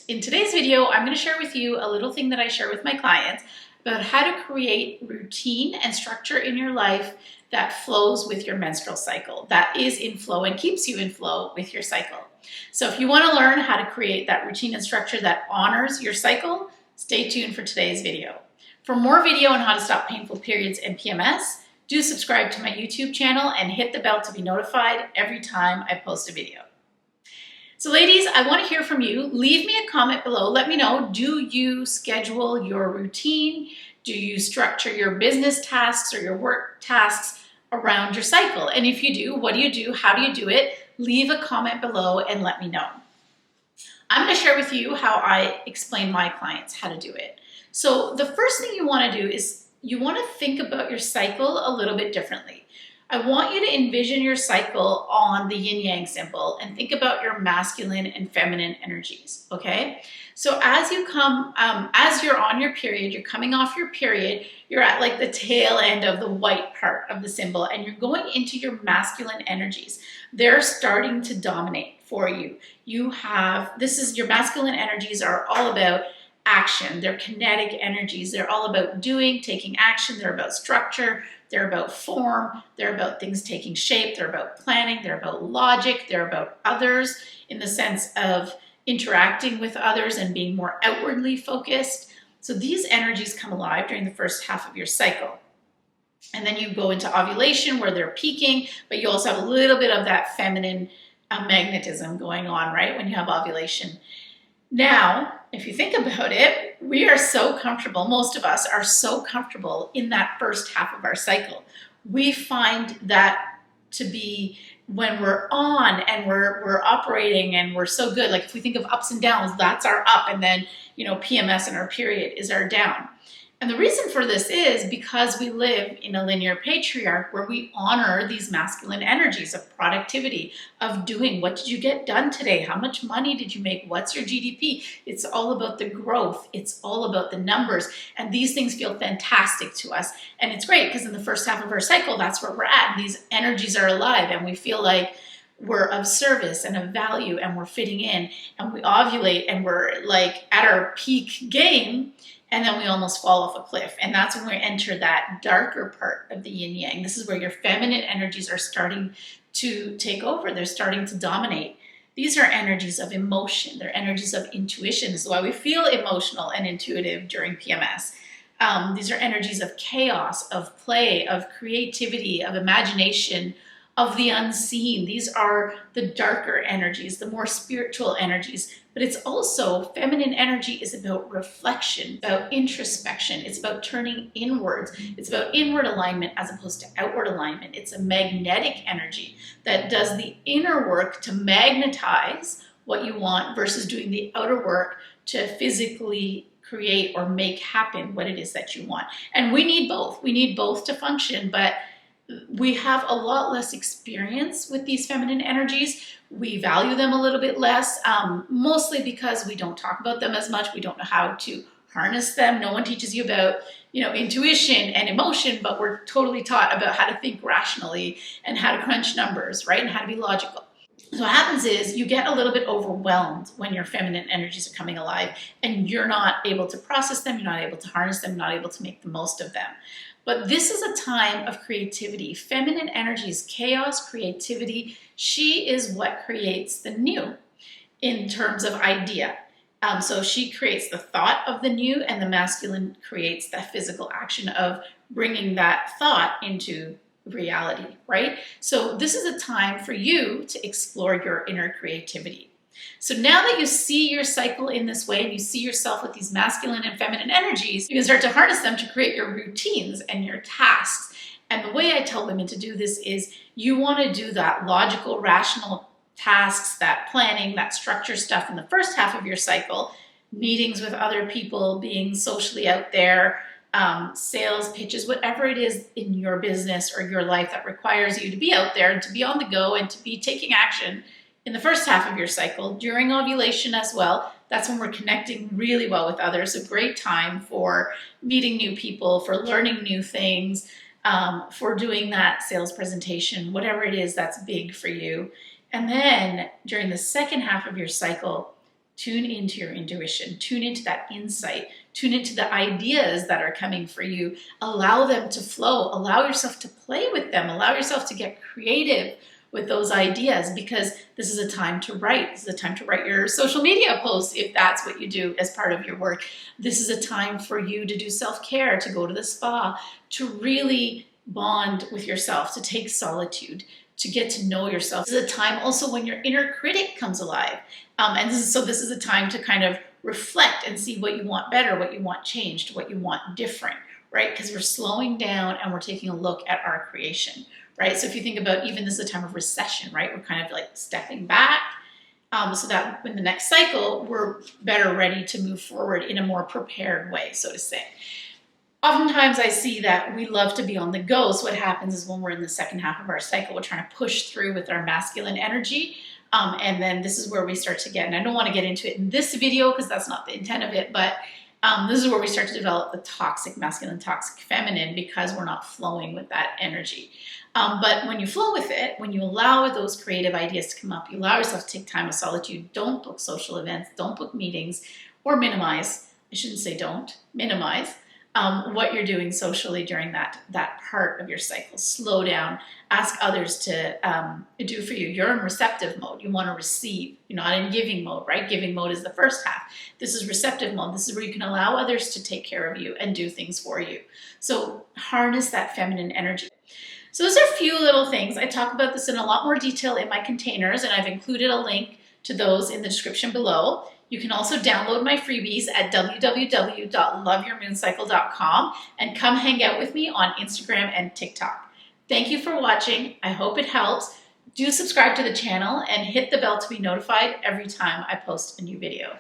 In today's video, I'm going to share with you a little thing that I share with my clients about how to create routine and structure in your life that flows with your menstrual cycle, that is in flow and keeps you in flow with your cycle. So if you want to learn how to create that routine and structure that honors your cycle, stay tuned for today's video. For more video on how to stop painful periods and PMS, do subscribe to my YouTube channel and hit the bell to be notified every time I post a video. So ladies, I want to hear from you. Leave me a comment below. Let me know, do you schedule your routine? Do you structure your business tasks or your work tasks around your cycle? And if you do, what do you do? How do you do it? Leave a comment below and let me know. I'm going to share with you how I explain my clients how to do it. So the first thing you want to do is you want to think about your cycle a little bit differently. I want you to envision your cycle on the yin-yang symbol and think about your masculine and feminine energies, okay? So as you come, as you're on your period, you're coming off your period, you're at like the tail end of the white part of the symbol and you're going into your masculine energies. They're starting to dominate for you. Your masculine energies are all about action. They're kinetic energies. They're all about doing, taking action. They're about structure. They're about form. They're about things taking shape. They're about planning. They're about logic. They're about others in the sense of interacting with others and being more outwardly focused. So these energies come alive during the first half of your cycle. And then you go into ovulation where they're peaking, but you also have a little bit of that feminine magnetism going on, right, when you have ovulation. Now, if you think about it, we are so comfortable, most of us are so comfortable in that first half of our cycle. We find that to be when we're on and we're operating and we're so good. Like if we think of ups and downs, that's our up, and then, PMS and our period is our down. And the reason for this is because we live in a linear patriarch where we honor these masculine energies of productivity, of doing. What did you get done today? How much money did you make? What's your GDP? It's all about the growth. It's all about the numbers. And these things feel fantastic to us. And it's great because in the first half of our cycle, that's where we're at. And these energies are alive and we feel like we're of service and of value and we're fitting in and we ovulate and we're like at our peak game. And then we almost fall off a cliff. And that's when we enter that darker part of the yin yang. This is where your feminine energies are starting to take over. They're starting to dominate. These are energies of emotion. They're energies of intuition. This is why we feel emotional and intuitive during PMS. These are energies of chaos, of play, of creativity, of imagination, of the unseen. These are the darker energies, the more spiritual energies. But it's also, feminine energy is about reflection, about introspection. It's about turning inwards. It's about inward alignment as opposed to outward alignment. It's a magnetic energy that does the inner work to magnetize what you want versus doing the outer work to physically create or make happen what it is that you want. And we need both. We need both to function, but we have a lot less experience with these feminine energies. We value them a little bit less, mostly because we don't talk about them as much. We don't know how to harness them. No one teaches you about, intuition and emotion, but we're totally taught about how to think rationally and how to crunch numbers, right? And how to be logical. So what happens is you get a little bit overwhelmed when your feminine energies are coming alive and you're not able to process them, you're not able to harness them, you're not able to make the most of them. But this is a time of creativity. Feminine energy is chaos, creativity. She is what creates the new in terms of idea. So she creates the thought of the new, and the masculine creates the physical action of bringing that thought into reality, right? So this is a time for you to explore your inner creativity. So now that you see your cycle in this way and you see yourself with these masculine and feminine energies, you can start to harness them to create your routines and your tasks. And the way I tell women to do this is you want to do that logical, rational tasks, that planning, that structure stuff in the first half of your cycle, meetings with other people, being socially out there, sales pitches, whatever it is in your business or your life that requires you to be out there and to be on the go and to be taking action in the first half of your cycle, during ovulation as well. That's when we're connecting really well with others. A great time for meeting new people, for learning new things, for doing that sales presentation, whatever it is that's big for you. And then during the second half of your cycle, Tune into your intuition, tune into that insight, tune into the ideas that are coming for you. Allow them to flow, allow yourself to play with them, allow yourself to get creative with those ideas, because this is a time to write. This is a time to write your social media posts if that's what you do as part of your work. This is a time for you to do self-care, to go to the spa, to really bond with yourself, to take solitude, to get to know yourself. This is a time also when your inner critic comes alive. So this is a time to kind of reflect and see what you want better, what you want changed, what you want different, right? Because we're slowing down and we're taking a look at our creation, right? So if you think about, even this is a time of recession, right? We're kind of like stepping back, so that in the next cycle, we're better ready to move forward in a more prepared way, so to say. Oftentimes I see that we love to be on the go. So what happens is when we're in the second half of our cycle, we're trying to push through with our masculine energy. And then this is where we start to get, and I don't want to get into it in this video because that's not the intent of it, but this is where we start to develop the toxic masculine, toxic feminine, because we're not flowing with that energy. But when you flow with it, when you allow those creative ideas to come up, you allow yourself to take time of solitude, don't book social events, don't book meetings, or minimize, I shouldn't say don't, minimize what you're doing socially during that part of your cycle. Slow down, ask others to do for you. You're in receptive mode. You want to receive. You're not in giving mode, right? Giving mode is the first half. This is receptive mode. This is where you can allow others to take care of you and do things for you. So harness that feminine energy. So those are a few little things. I talk about this in a lot more detail in my containers, and I've included a link to those in the description below. You can also download my freebies at www.loveyourmooncycle.com and come hang out with me on Instagram and TikTok. Thank you for watching. I hope it helps. Do subscribe to the channel and hit the bell to be notified every time I post a new video.